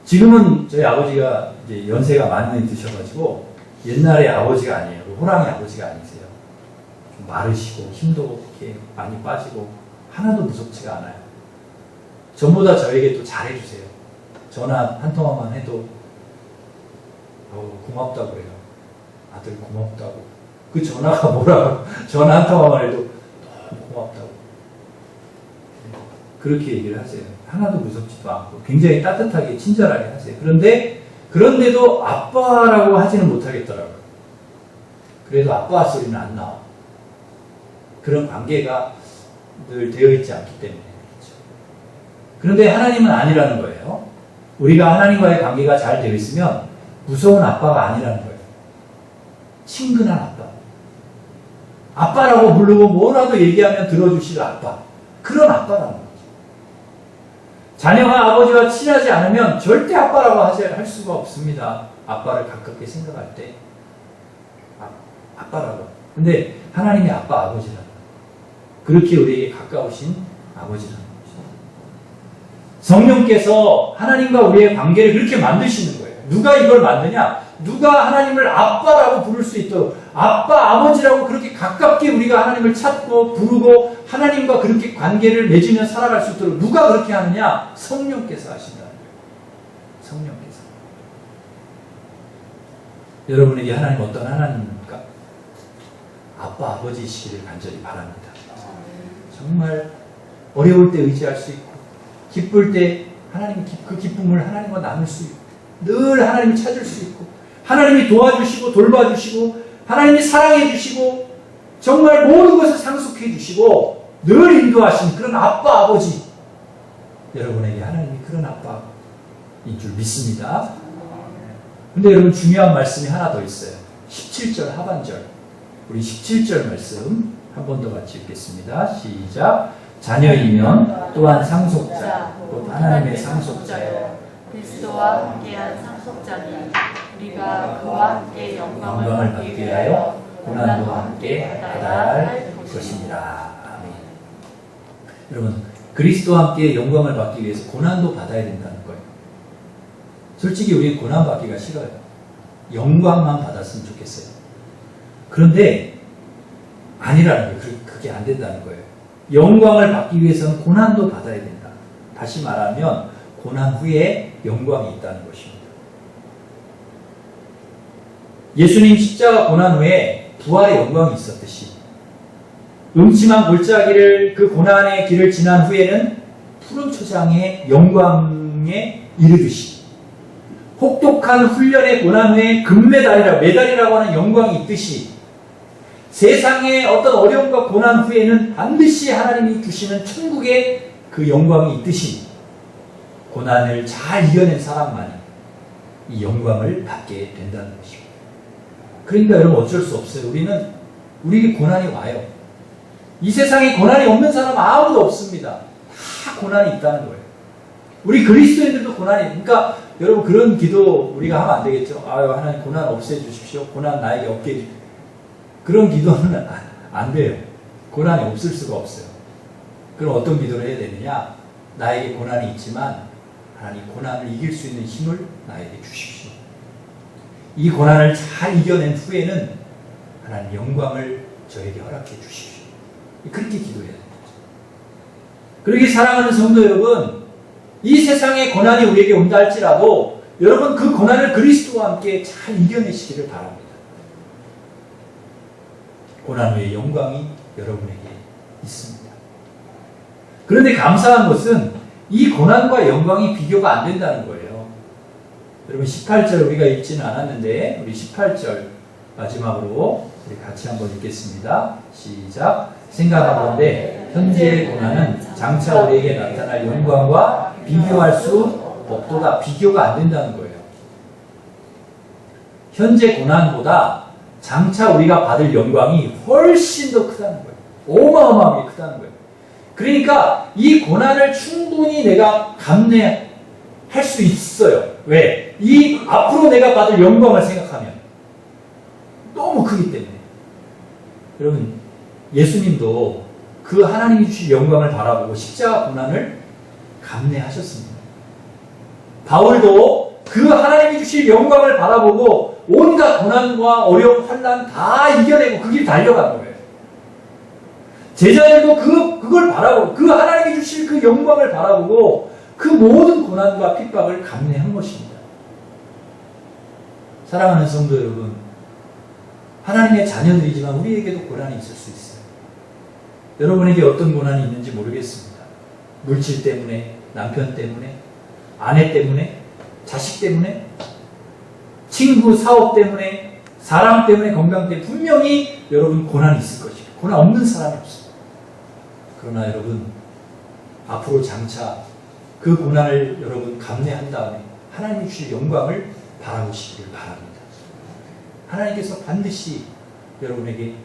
지금은 저희 아버지가 이제 연세가 많이 드셔가지고 옛날에 아버지가 아니에요. 호랑이 아버지가 아니세요. 좀 마르시고 힘도 이렇게 많이 빠지고 하나도 무섭지가 않아요. 전보다 저에게 또 잘해주세요. 전화 한 통화만 해도 고맙다고 해요. 아들 고맙다고. 그 전화가 뭐라고 전화 한 통화만 해도 너무 고맙다고. 그렇게 얘기를 하세요. 하나도 무섭지도 않고 굉장히 따뜻하게 친절하게 하세요. 그런데도 아빠라고 하지는 못하겠더라고요. 그래도 아빠 소리는 안 나와. 그런 관계가 늘 되어 있지 않기 때문에 그렇죠. 그런데 하나님은 아니라는 거예요. 우리가 하나님과의 관계가 잘 되어 있으면 무서운 아빠가 아니라는 거예요. 친근한 아빠. 아빠라고 부르고 뭐라도 얘기하면 들어주실 아빠. 그런 아빠라는 거예요. 자녀가 아버지와 친하지 않으면 절대 아빠라고 할 수가 없습니다. 아빠를 가깝게 생각할 때 아빠라고. 근데 하나님의 아빠 아버지라는 거예요. 그렇게 우리에게 가까우신 아버지라는 거죠. 성령께서 하나님과 우리의 관계를 그렇게 만드시는 거예요. 누가 이걸 만드냐? 누가 하나님을 아빠라고 부를 수 있도록 아빠, 아버지라고 그렇게 가깝게 우리가 하나님을 찾고 부르고 하나님과 그렇게 관계를 맺으며 살아갈 수 있도록 누가 그렇게 하느냐? 성령께서 하신다는 거예요. 성령께서. 여러분에게 하나님 어떤 하나님입니까? 아빠, 아버지이시기를 간절히 바랍니다. 정말 어려울 때 의지할 수 있고 기쁠 때 하나님 그 기쁨을 하나님과 나눌 수 있고 늘 하나님을 찾을 수 있고 하나님이 도와주시고 돌봐주시고 하나님이 사랑해 주시고 정말 모든 것을 상속해 주시고 늘 인도하신 그런 아빠 아버지 여러분에게 하나님이 그런 아빠인 줄 믿습니다. 근데 여러분 중요한 말씀이 하나 더 있어요. 17절 하반절 우리 17절 말씀 한 번 더 같이 읽겠습니다. 시작. 자녀이면 또한 상속자 곧 하나님의 상속자요 그리스도와 함께한 상속자니 우리가 그와 함께 영광을 받기 위하여 고난도 함께 받아야 할 것입니다. 아멘. 여러분 그리스도와 함께 영광을 받기 위해서 고난도 받아야 된다는 거예요. 솔직히 우리 고난 받기가 싫어요. 영광만 받았으면 좋겠어요. 그런데 아니라는 거예요. 그게 안 된다는 거예요. 영광을 받기 위해서는 고난도 받아야 된다. 다시 말하면 고난 후에 영광이 있다는 것입니다. 예수님 십자가 고난 후에 부활의 영광이 있었듯이 음침한 골짜기를 그 고난의 길을 지난 후에는 푸른 초장의 영광에 이르듯이 혹독한 훈련의 고난 후에 메달이라고 하는 영광이 있듯이 세상의 어떤 어려움과 고난 후에는 반드시 하나님이 주시는 천국의 그 영광이 있듯이 고난을 잘 이겨낸 사람만이 이 영광을 받게 된다는 것입니다. 그러니까 여러분 어쩔 수 없어요. 우리에게 고난이 와요. 이 세상에 고난이 없는 사람 아무도 없습니다. 다 고난이 있다는 거예요. 우리 그리스도인들도 고난이 그러니까 여러분 그런 기도 우리가 하면 안 되겠죠. 아유 하나님 고난 없애주십시오. 고난 나에게 없게 해주십시오. 그런 기도는 안 돼요. 고난이 없을 수가 없어요. 그럼 어떤 기도를 해야 되느냐? 나에게 고난이 있지만 하나님 고난을 이길 수 있는 힘을 나에게 주십시오. 이 고난을 잘 이겨낸 후에는 하나님 영광을 저에게 허락해 주십시오. 그렇게 기도해야 됩니다. 그렇게 사랑하는 성도 여러분, 이 세상에 고난이 우리에게 온다 할지라도 여러분 그 고난을 그리스도와 함께 잘 이겨내시기를 바랍니다. 고난 후에 영광이 여러분에게 있습니다. 그런데 감사한 것은 이 고난과 영광이 비교가 안 된다는 거예요. 여러분 18절 우리가 읽지는 않았는데 우리 18절 마지막으로 우리 같이 한번 읽겠습니다. 시작. 생각하건대 현재의 고난은 장차 우리에게 나타날 영광과 비교할 수 없도다. 비교가 안 된다는 거예요. 현재 고난보다 장차 우리가 받을 영광이 훨씬 더 크다는 거예요. 어마어마하게 크다는 거예요. 그러니까 이 고난을 충분히 내가 감내할 수 있어요. 왜? 이 앞으로 내가 받을 영광을 생각하면 너무 크기 때문에. 여러분, 예수님도 그 하나님이 주신 영광을 바라보고 십자가 고난을 감내하셨습니다. 바울도 그 하나님이 주신 영광을 바라보고 온갖 고난과 어려움, 환난 다 이겨내고 그 길 달려간 거예요. 제자들도 그걸 바라보고 그 하나님이 주실 그 영광을 바라보고 그 모든 고난과 핍박을 감내한 것입니다. 사랑하는 성도 여러분, 하나님의 자녀들이지만 우리에게도 고난이 있을 수 있어요. 여러분에게 어떤 고난이 있는지 모르겠습니다. 물질 때문에, 남편 때문에, 아내 때문에, 자식 때문에, 친구, 사업 때문에, 사람 때문에, 건강 때문에 분명히 여러분 고난이 있을 것이에요. 고난 없는 사람이 없어요. 그러나 여러분, 앞으로 장차 그 고난을 여러분 감내한 다음에 하나님이 주실 영광을 바라보시기를 바랍니다. 하나님께서 반드시 여러분에게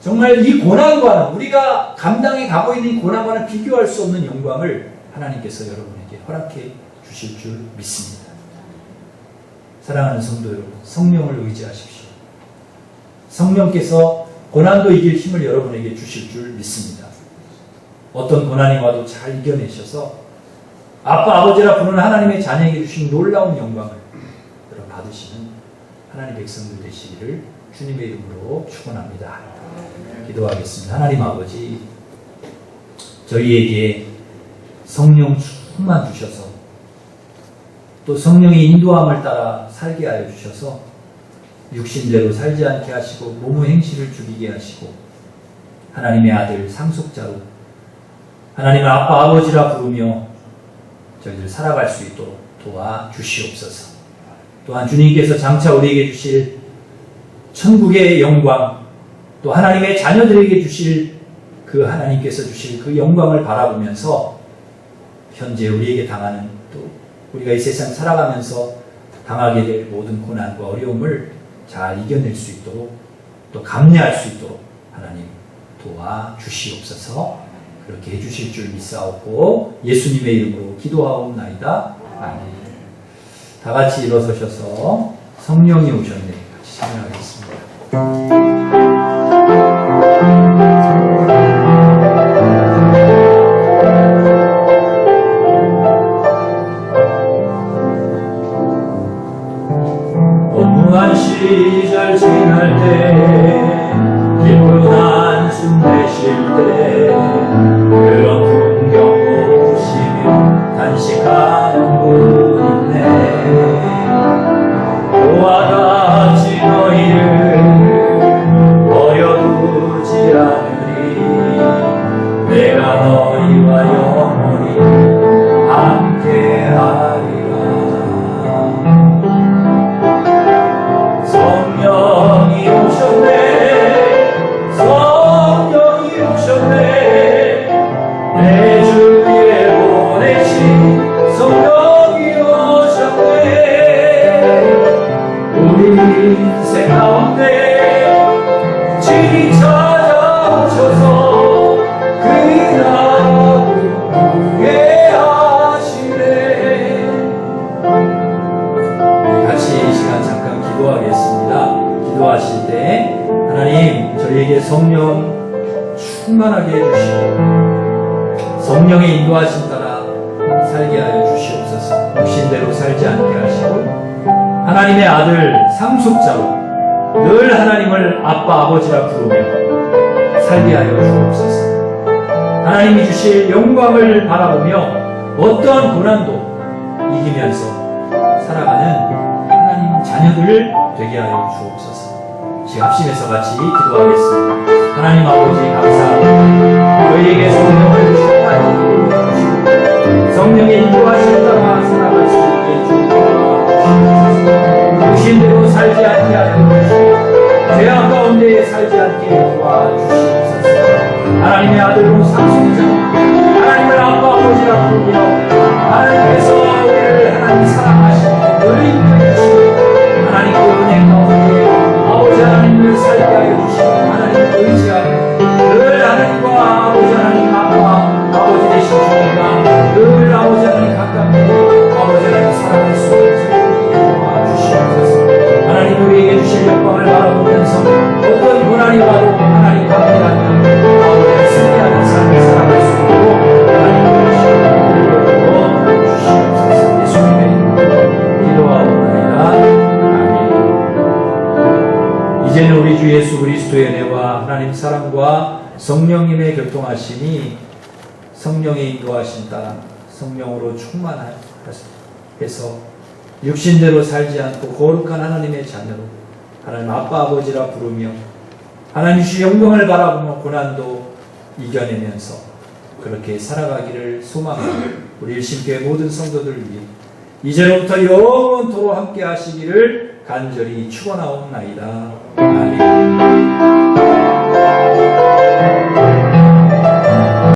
정말 이 고난과는, 우리가 감당해 가고 있는 이 고난과는 비교할 수 없는 영광을 하나님께서 여러분에게 허락해 주실 줄 믿습니다. 사랑하는 성도 여러분, 성령을 의지하십시오. 성령께서 고난도 이길 힘을 여러분에게 주실 줄 믿습니다. 어떤 고난이 와도 잘 이겨내셔서 아빠, 아버지라 부르는 하나님의 자녀에게 주신 놀라운 영광을 여러분 받으시는 하나님 백성들 되시기를 주님의 이름으로 축원합니다. 기도하겠습니다. 하나님 아버지, 저희에게 성령 충만 주셔서 또 성령의 인도함을 따라 살게 하여 주셔서 육신대로 살지 않게 하시고 몸의 행실을 죽이게 하시고 하나님의 아들 상속자로 하나님을 아빠 아버지라 부르며 저희들 살아갈 수 있도록 도와주시옵소서. 또한 주님께서 장차 우리에게 주실 천국의 영광, 또 하나님의 자녀들에게 주실 그 하나님께서 주실 그 영광을 바라보면서 현재 우리에게 당하는, 또 우리가 이 세상 살아가면서 당하게 될 모든 고난과 어려움을 잘 이겨낼 수 있도록, 또 감내할 수 있도록 하나님 도와주시옵소서. 그렇게 해주실 줄 믿사옵고 예수님의 이름으로 기도하옵나이다. 아멘. 다 같이 일어서셔서 성령이 오셨네 같이 찬양하겠습니다. 무한 시절 지날 때 기쁜 한숨 내쉴 때 그런 풍경 보시며 단식하는 분 있네. 그와 같이 너희를 버려두지 않으리. 내가 너희와 영원히 함께하리라. 성령이 오셨네, 성령이 오셨네, 내 주위에 보내신 성령이 오셨네. 우리 인생 가운데 친히 찾아오셔서 그 나라 부르게 하시네. 같이 이 시간 잠깐 기도하겠습니다. 기도하실 때 하나님 저희에게 성령 충만하게 해주시고 성령의 인도하심 따라 살게 하여 주시옵소서. 육신대로 살지 않게 하시고 하나님의 아들 상속자로 늘 하나님을 아빠 아버지라 부르며 살게 하여 주옵소서. 하나님이 주실 영광을 바라보며 어떠한 고난도 이기면서 살아가는 하나님 자녀들 되게 하여 주옵소서. 합심해서 같이 기도하겠습니다. 하나님 아버지 감사합니다. 저희에게 성령을 충만히 주시고 성령의 인도하심 따라 살아갈 수 있게 주옵소서. 육신대로 살지 않게 하여 주시고 죄악 가운데 살지 않게 도와주시옵소서. 하나님의 아들로 상속자 하나님을 아빠 아버지라 부르며 하나님께서 우리를 하나님 사랑하시고 늘 인도해주시고 하나님 그 은혜 가운데 아버지 하나님을 살게 하여 주시고 하나님을 의지하고 늘 하나님과 아버지 하나님 아버지 되신 주님과 늘 아버지 하나님 가깝게 아버지 하나님 사랑할 수 있도록 도와주시옵소서. 하나님 우리에게 주실 영광을 바라보면서 어떤 고난이 와도 하나님 함께하며 아버지의 승리하는 삶을 살아갈 수 있도록 하나님 주시옵소서. 예수님의 이름으로 기도하옵나이다. 아멘. 이제는 우리 주 예수 그리스도의 은혜와 하나님 사랑과 성령님의 교통하심이 성령의 인도하신 따라 성령으로 충만해서 육신대로 살지 않고 거룩한 하나님의 자녀로 하나님 아빠 아버지라 부르며 하나님 주의 영광을 바라보며 고난도 이겨내면서 그렇게 살아가기를 소망하며 우리 일심교회 모든 성도들 위해 이제로부터 영원토록 함께 하시기를 간절히 축원하옵나이다. 아멘.